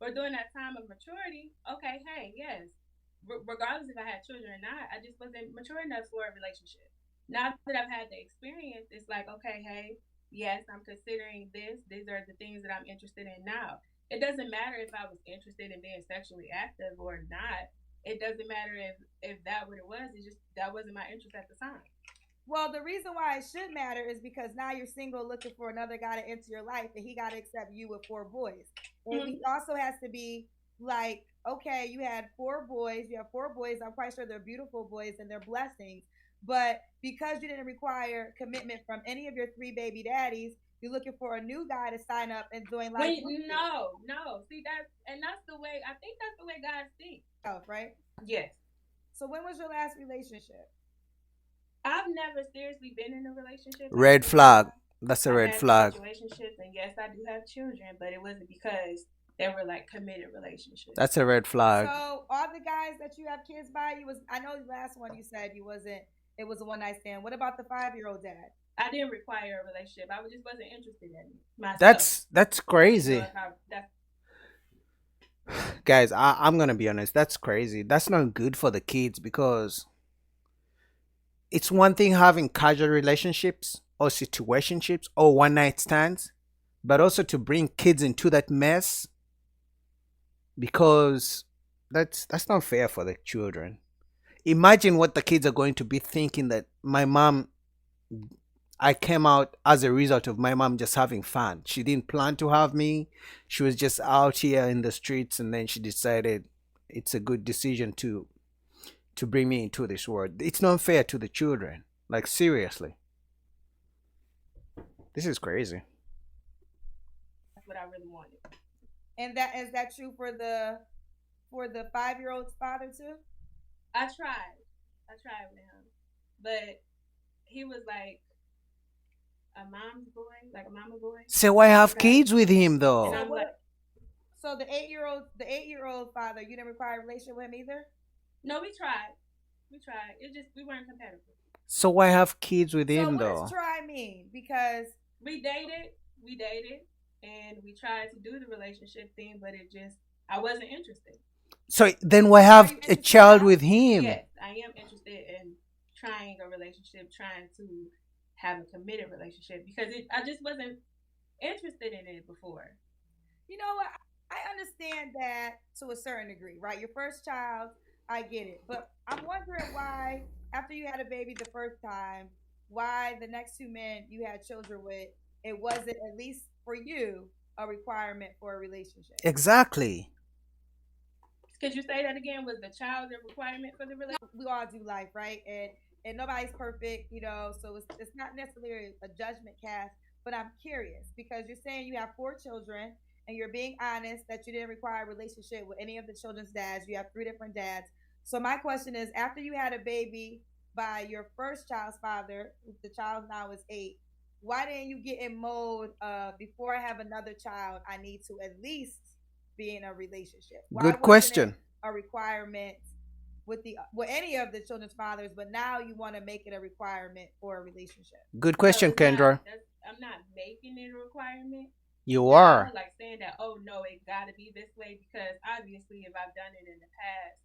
or during that time of maturity, okay, hey, yes, regardless if I had children or not, I just wasn't mature enough for a relationship. Now that I've had the experience, it's like, okay, hey, yes, I'm considering this. These are the things that I'm interested in now. It doesn't matter if I was interested in being sexually active or not. It doesn't matter if that what it was. It's just that wasn't my interest at the time. Well, the reason why it should matter is because now you're single looking for another guy to enter your life, and he got to accept you with four boys. And he Mm-hmm. also has to be like, okay, you had four boys, you have four boys. I'm quite sure they're beautiful boys and they're blessings. But because you didn't require commitment from any of your three baby daddies, you're looking for a new guy to sign up and join life with When no, see that's the way I think that's the way guys think. you, right? Yes, So when was your last relationship? I've never seriously been in a relationship. I Red ain't gonna flag. lie. That's a I've red had some flag. situationships, and yes, I do have children, but it wasn't because they were like committed relationships. That's a red flag. So all the guys that you have kids by, you was I know the last one you said you wasn't it was a one night stand. What about the 5 year old dad? I didn't require a relationship. I just wasn't interested in myself. That's You know, crazy. if I, that's Guys, I'm gonna be honest, that's crazy. That's not good for the kids because it's one thing having casual relationships or situationships or one night stands, but also to bring kids into that mess because that's not fair for the children. Imagine what the kids are going to be thinking that my mom I came out as a result of my mom just having fun. She didn't plan to have me. She was just out here in the streets and then she decided it's a good decision to bring me into this world. It's not fair to the children. Like seriously. This is crazy. what I really wanted. And that is that true for the 5 year old's father too? I tried. I tried with him, but he was like a mom's boy, like a mama boy. So why have Okay, kids with him and So though? I'm what like, so the 8 year old father, you didn't require a relationship with him either? no, we tried. We tried. It just we weren't compatible. So why have kids with So him what does though? try mean? Because We dated, and we tried to do the relationship thing, but it just I wasn't interested. So then why so are have you a interested child now? with him? Yes, I am interested in trying a relationship, trying to have a committed relationship because I just wasn't interested in it before. You know what? I understand that to a certain degree, right? Your first child, I get it. But I'm wondering why, after you had a baby the first time, why the next two men you had children with, it wasn't, at least for you, a requirement for a relationship. Exactly. Could you say that again? Was the child a requirement for the relationship? We all do life, right? And nobody's perfect, you know, so it's not necessarily a judgment cast, but I'm curious because you're saying you have four children and you're being honest that you didn't require a relationship with any of the children's dads. You have three different dads. So my question is, after you had a baby by your first child's father, the child now is 8, why didn't you get in mode before I have another child, I need to at least be in a relationship? Why Good wasn't it question. a requirement with any of the children's fathers, but now you want to make it a requirement for a relationship? Good No, question, it's not. Kendra. I'm not making it a requirement You now, are. like saying that, oh no, it got to be this way because obviously if I've done it in the past,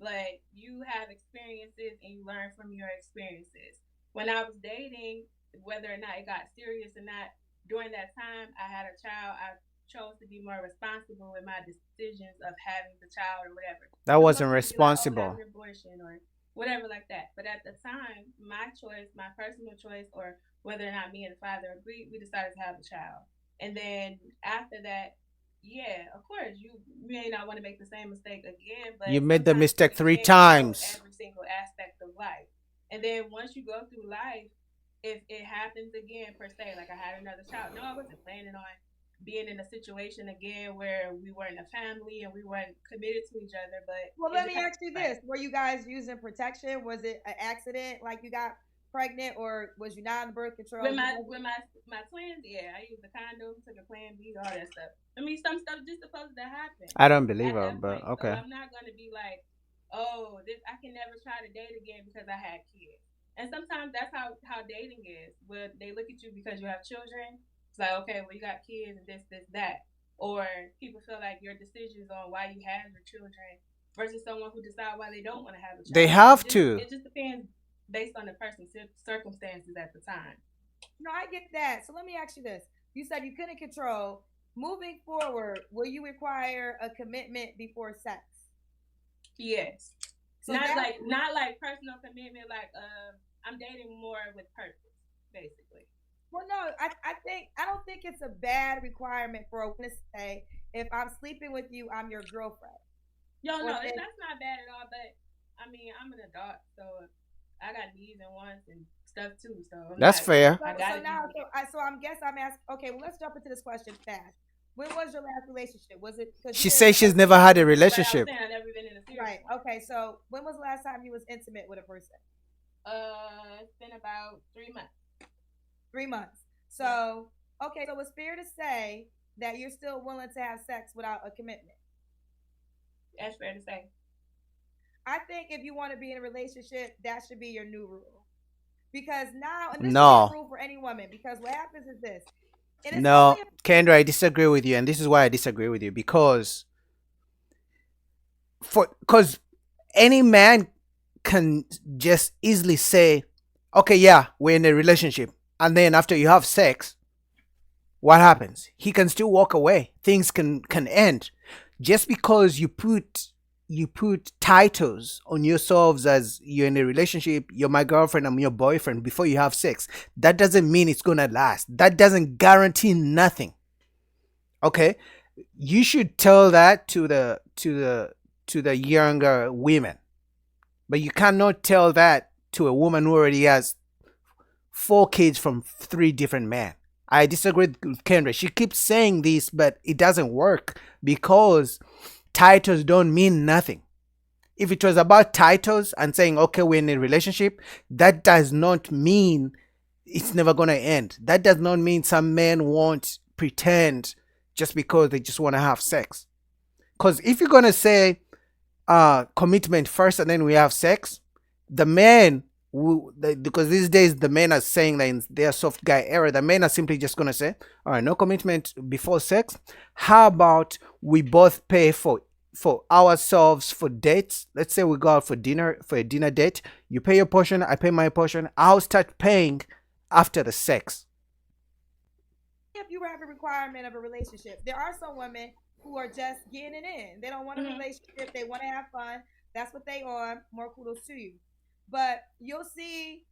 but you have experiences and you learn from your experiences. When I was dating, whether or not it got serious or not, during that time I had a child, I chose to be more responsible in my decisions of having the child or whatever. That Because wasn't most people be like, oh, have responsible. an abortion or whatever like that. But at the time, my choice, my personal choice, or whether or not me and the father agreed, we decided to have a child. And then after that, yeah, of course, you may not want to make the same mistake again, You but made the sometimes mistake you three can't control times. every single aspect of life. And then once you go through life, if it happens again, per se, like I had another child, no, I wasn't planning on being in a situation again where we weren't a family and we weren't committed to each other, but Well, it let just me happened. ask you Right. this: were you guys using protection? Was it an accident, like you got pregnant, or was you not on birth control? With You my wasn't. with my twins, yeah, I used a condom, took a Plan B, all that stuff. I mean, some stuff just supposed to happen I don't believe at her, that but point. So okay. I'm not gonna be like, oh, this I can never try to date again because I had kids. And sometimes that's how dating is. Where they look at you because you have children. It's like, okay, well you got kids and this that. or people feel like your decisions on why you have your children versus someone who decide why they don't want to have a They child. have to. It just depends based on the person's circumstances at the time. No, I get that. So let me ask you this. You said you couldn't control. Moving forward, will you require a commitment before sex? Yes. So not like personal commitment, like I'm dating more with purpose, basically. Well, no, I don't think it's a bad requirement for a woman to say, if I'm sleeping with you, I'm your girlfriend. Yo, Or no, if, that's not bad at all. But I mean, I'm an adult, so I got needs and wants and stuff too. So I'm That's not. fair. I so gotta now, be. so I'm guess I'm asking. Okay, well, let's jump into this question fast. When was your last relationship? Was it because you She didn't says say? she's never had a But I was relationship. saying I never been in a serious Right. one. Okay. So when was the last time you was intimate with a person? It's been about 3 months. 3 months. Yeah. So okay. So it's fair to say that you're still willing to have sex without a commitment. That's fair to say. I think if you want to be in a relationship, that should be your new rule. Because now, and this should be a No. rule for any woman, because what happens is this, and it's No, only Kendra, I disagree with you, and this is why I disagree with you because any man can just easily say, "Okay, yeah, we're in a relationship," and then after you have sex, what happens? He can still walk away. Things can end just because you put titles on yourselves as you're in a relationship, you're my girlfriend, I'm your boyfriend before you have sex. That doesn't mean it's gonna last. That doesn't guarantee nothing. Okay? You should tell that to the younger women. But you cannot tell that to a woman who already has 4 kids from 3 different men. I disagree with Kendra. She keeps saying this, but it doesn't work because titles don't mean nothing. If it was about titles and saying, okay, we're in a relationship, that does not mean it's never going to end. That does not mean some men won't pretend just because they just want to have sex. Because if you're going to say commitment first and then we have sex, the men, because these days the men are saying that in their soft guy era, the men are simply just going to say, all right, no commitment before sex. How about we both pay for ourselves for dates? Let's say we go out for dinner, for a dinner date. You pay your portion, I pay my portion. I'll start paying after the sex. if you have a requirement of a relationship. There are some women who are just getting it in. They don't want a Mm-hmm. relationship. They want to have fun. That's what they are. More kudos to you. But you'll see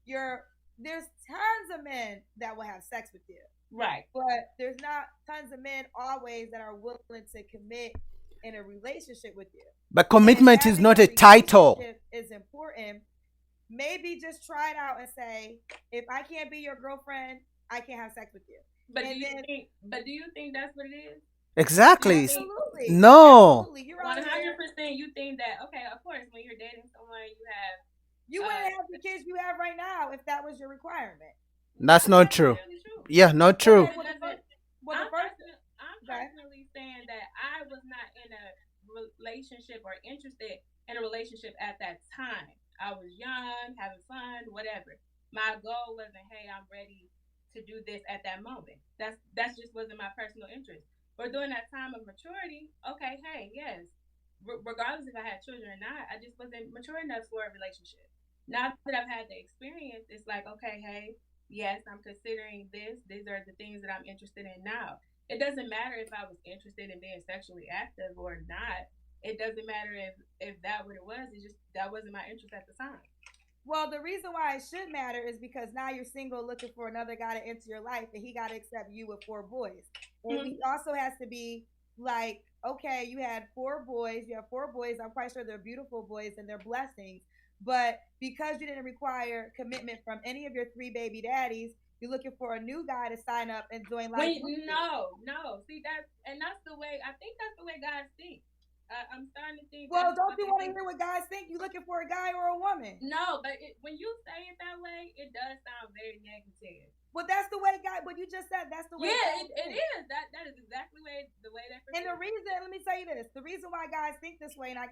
there's tons of men that will have sex with you. Right. But there's not tons of men always that are willing to commit in a relationship with you. But And commitment is having not a a title. relationship is important. Maybe just try it out and say, if I can't be your girlfriend, I can't have sex with you. But And then do you think that's what it is? Exactly. absolutely, No. absolutely, you're One out hundred here. percent. You think that okay? Of course, when you're dating someone, you have You wouldn't have the kids you have right now if that was your requirement. That's not true. necessarily true. Yeah, not true. Okay, well, It doesn't. the first, I'm okay. personally saying that I was not in a relationship or interested in a relationship at that time. I was young, having fun, whatever. My goal wasn't, hey, I'm ready to do this at that moment. That's just wasn't my personal interest. But during that time of maturity, okay, hey, yes, regardless if I had children or not, I just wasn't mature enough for a relationship. Now that I've had the experience, it's like, okay, hey, yes, I'm considering this. These are the things that I'm interested in now. It doesn't matter if I was interested in being sexually active or not. It doesn't matter if that what it was. It's just that wasn't my interest at the time. Well, the reason why it should matter is because now you're single looking for another guy to enter your life, and he got to accept you with 4 boys. And Mm-hmm. he also has to be like, okay, you had 4 boys, you have 4 boys. I'm quite sure they're beautiful boys and they're blessings. But because you didn't require commitment from any of your 3 baby daddies, you're looking for a new guy to sign up and join life with you. No, see that's the way I think that's the way guys think. I'm starting to think. Well, That's don't what you they want to think. hear what guys think? You looking for a guy or a woman? No, but when you say it that way, it does sound very negative. Well, that's the way guy. What you just said, that's the way. Yeah, guys it think. is. That is exactly the way they. And the perceive it. reason, let me tell you this: the reason why guys think this way, and I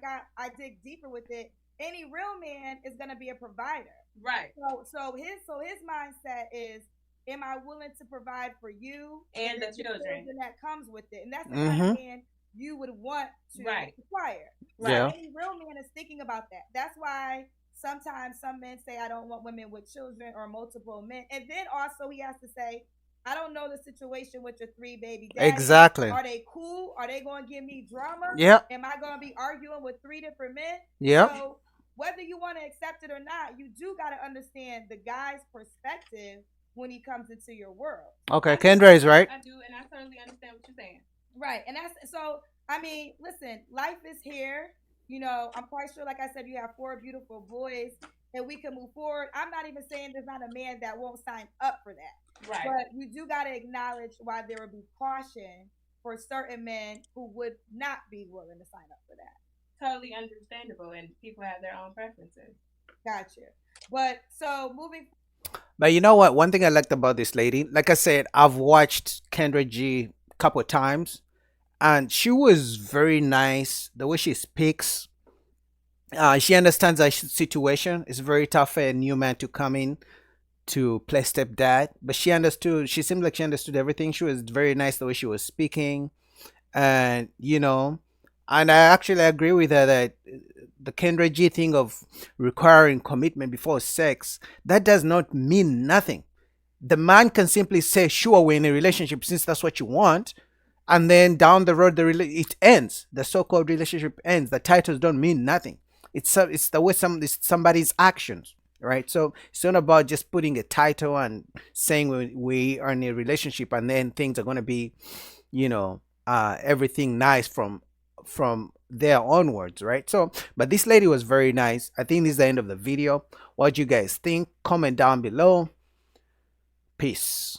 dig deeper with it. Any real man is gonna be a provider. Right. So his mindset is, am I willing to provide for you and the children that comes with it? And that's the kind Mm-hmm. of man you would want to Right. acquire. Yeah. Any real man is thinking about that. That's why sometimes some men say, I don't want women with children or multiple men. And then also he has to say, I don't know the situation with your 3 baby daddies. Exactly. Are they cool? Are they going to give me drama? Yep. Am I going to be arguing with 3 different men? Yep. So whether you want to accept it or not, you do got to understand the guy's perspective when he comes into your world. Okay, Kendra is right. I do, and I totally understand what you're saying. Right, and that's so. I mean, listen, life is here. You know, I'm quite sure, like I said, you have 4 beautiful boys, and we can move forward. I'm not even saying there's not a man that won't sign up for that. Right. But you do got to acknowledge why there would be caution for certain men who would not be willing to sign up for that. Totally understandable, and people have their own preferences. Gotcha. But so moving. But you know what? One thing I liked about this lady, like I said, I've watched Kendra G a couple of times, and she was very nice. The way she speaks, she understands her situation. It's very tough for a new man to come in to play stepdad, but she understood. She seemed like she understood everything. She was very nice the way she was speaking, and and I actually agree with her that the Kendra G thing of requiring commitment before sex, that does not mean nothing. The man can simply say, "Sure, we're in a relationship since that's what you want," and then down the road, it ends. The so-called relationship ends. The titles don't mean nothing. It's the way it's somebody's actions, right? So it's not about just putting a title and saying we are in a relationship and then things are going to be, everything nice from there onwards, right? So, but this lady was very nice. I think this is the end of the video. What do you guys think? Comment down below. Peace.